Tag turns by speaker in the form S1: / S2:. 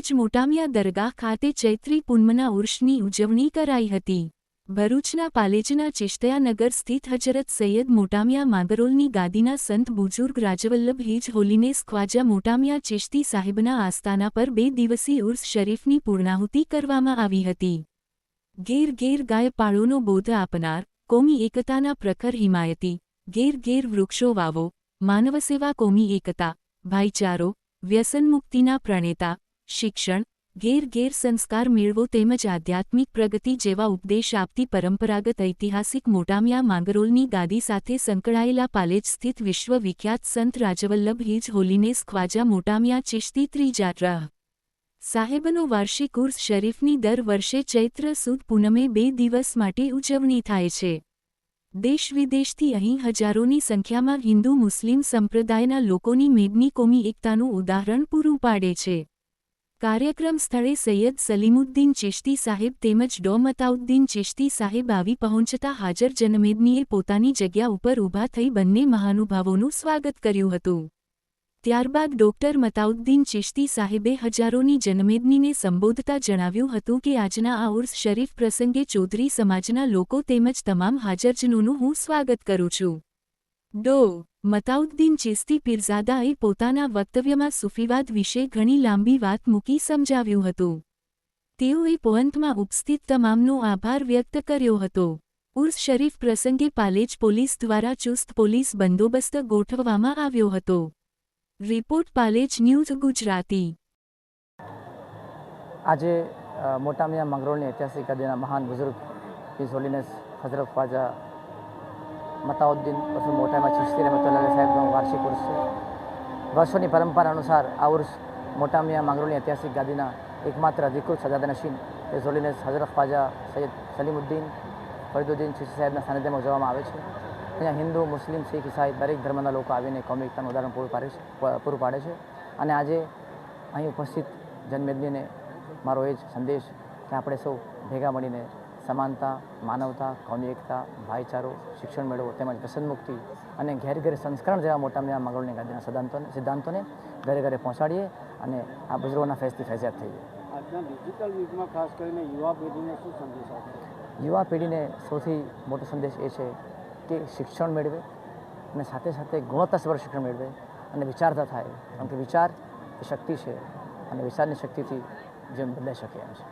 S1: ભેજ મોટામિયા દરગાહ ખાતે ચૈત્રી પૂનમના ઉર્ષની ઉજવણી કરાઈ હતી। ભરૂચના પાલેજના ચિશ્તયાનગર સ્થિત હજરત સૈયદ મોટામિયા માંગરોલની ગાદીના સંત બુજુર્ગ રાજવલ્લભ હિજ હોલીનેસ ખ્વાજા મોટામિયા ચિશ્તી સાહેબના આસ્થાના પર 2 દિવસીય ઉર્સ શરીફની પૂર્ણાહુતિ કરવામાં આવી હતી। ઘેર ઘેર ગાય પાળોનો બોધ આપનાર, કોમી એકતાના પ્રખર હિમાયતી, ઘેર ઘેર વૃક્ષો વાવો, માનવસેવા, કોમી એકતા, ભાઈચારો, વ્યસનમુક્તિના પ્રણેતા, શિક્ષણ, ઘેર ઘેર સંસ્કાર મેળવો તેમજ આધ્યાત્મિક પ્રગતિ જેવા ઉપદેશ આપતી પરંપરાગત ઐતિહાસિક મોટામિયા માંગરોલની ગાદી સાથે સંકળાયેલા પાલેજ સ્થિત વિશ્વવિખ્યાત સંત રાજવલ્લભ હિજ હોલીનેસ ખ્વાજા મોટામિયા ચિશ્તી ત્રીજા સાહેબનો વાર્ષિક ઉર્સ શરીફની દર વર્ષે ચૈત્ર સુદ પૂનમે 2 દિવસ માટે ઉજવણી થાય છે। દેશ વિદેશથી અહીં હજારોની સંખ્યામાં હિન્દુ મુસ્લિમ સંપ્રદાયના લોકોની મેદની કોમી એકતાનું ઉદાહરણ પૂરું પાડે છે। કાર્યક્રમ સ્થળે સૈયદ સલીમુદ્દીન ચિશ્તી સાહેબ તેમજ ડો મતાઉદ્દીન ચિશ્તી સાહેબ આવી પહોંચતા હાજર જનમેદનીએ પોતાની જગ્યા ઉપર ઊભા થઈ બંને મહાનુભાવોનું સ્વાગત કર્યું હતું। ત્યારબાદ ડોક્ટર મતાઉદ્દીન ચિશ્તી સાહેબે હજારોની જનમેદનીને સંબોધતા જણાવ્યું હતું કે આજના આ ઉર્સ શરીફ પ્રસંગે ચૌધરી સમાજના લોકો તેમજ તમામ હાજરજનોનું હું સ્વાગત કરું છું। ડો મતાઉદ્દીન ચિશ્તી પીરઝાદાએ પોતાના વક્તવ્યમાં સૂફીવાદ વિશે ઘણી લાંબી વાત મૂકી સમજાવ્યું હતું। તેઓએ પોઅંતમાં ઉપસ્થિત તમામનો આભાર વ્યક્ત કર્યો હતો। ઉર્સ શરીફ પ્રસંગે પાલેજ પોલીસ દ્વારા ચુસ્ત પોલીસ બંદોબસ્ત ગોઠવવામાં આવ્યો હતો। Report Palej news Gujarati.
S2: આજે મોટામિયા માંગરોળની ઐતિહાસિક ગાદીના મહાન બુઝુર્ગ હિઝ હોલીનેસ હઝરત ખ્વાજા મતાઉદ્દીન ઉર્ફ મોટામિયા ચિશ્તી રહેમતુલ્લાહ સાહેબનો વાર્ષિક ઉર્સ છે। વર્ષોની પરંપરા અનુસાર આ ઉર્સ મોટામિયા માંગરોળની ઐતિહાસિક ગાદીના એકમાત્ર અધિકૃત સજાદા નશીન હિઝ હોલીનેસ હઝરત ખ્વાજા સૈયદ સલીમુદ્દીન ફરીદુદ્દીન ચિશ્તી સાહેબના સાનિધ્યમાં ઉજવવામાં આવે છે। અહીંયા હિન્દુ, મુસ્લિમ, શીખ, ઈસાઈ દરેક ધર્મના લોકો આવીને કોમી એકતાનું ઉદાહરણ પૂરું પાડે છે। અને આજે અહીં ઉપસ્થિત જનમેદનીને મારો એ જ સંદેશ કે આપણે સૌ ભેગા મળીને સમાનતા, માનવતા, કોમી એકતા, ભાઈચારો, શિક્ષણ મેળવો તેમજ વ્યસનમુક્તિ અને ઘેર ઘેર સંસ્કરણ જેવા મોટામિયા માંગરોળની ગાદીના સિદ્ધાંતોને ઘરે ઘરે પહોંચાડીએ અને આ બુઝુર્ગોના ફેઝથી ફૈઝિયાત થઈએ।
S3: આજના ડિજિટલ યુગમાં ખાસ કરીને યુવા પેઢીને શું સંદેશ આપે?
S2: યુવા પેઢીને સૌથી મોટો સંદેશ એ છે કે શિક્ષણ મેળવે અને સાથે સાથે ગુણવત્તાસભર શિક્ષણ મેળવે અને વિચારતા થાય, કારણ કે વિચાર એ શક્તિ છે અને વિચારની શક્તિથી જીવન બદલાઈ શકે એમ છે।